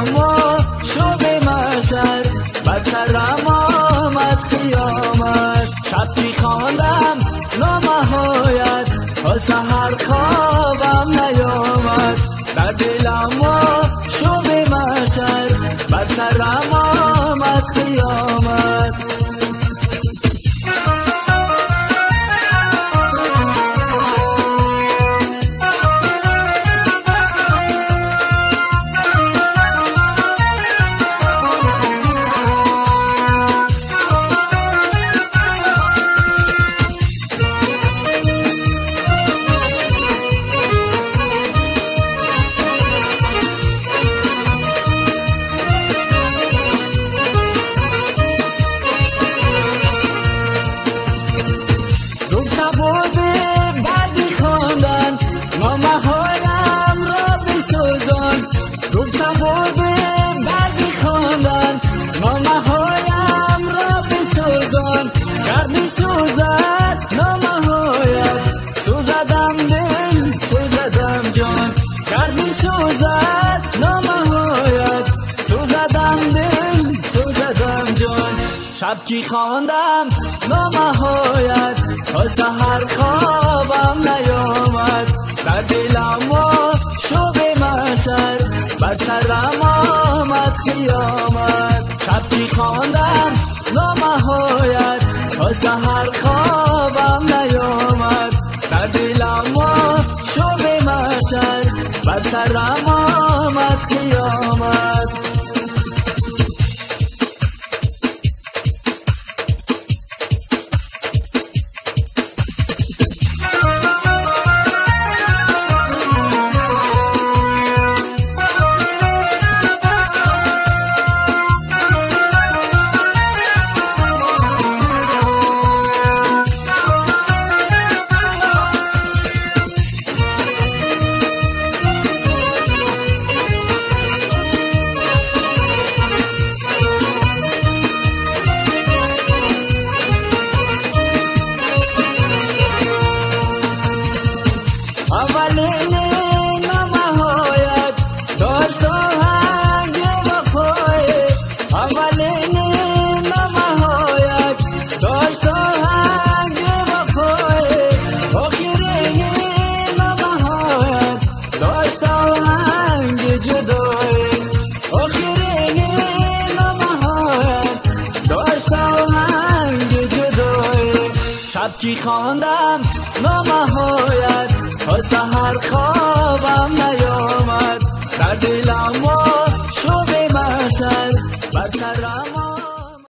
دلم و شب محشر بر سرم آمد قیامت. شب که خواندم نامه‌هایت تا سحر خوابم نیامد. در دلم و شب محشر بر سرم آمد قیامت. شب که خواندم نامه‌هایت تا سحر خوابم نیامد. در دلم و شب محشر بر سرم آمد قیامت. شب که خواندم نامه‌هایت تا سحر خوابم نیامد. در دلم و شب محشر بر سرم آمد قیامت. شب که خواندم نامه‌هایت تا سحر خوابم نیامد. در دلم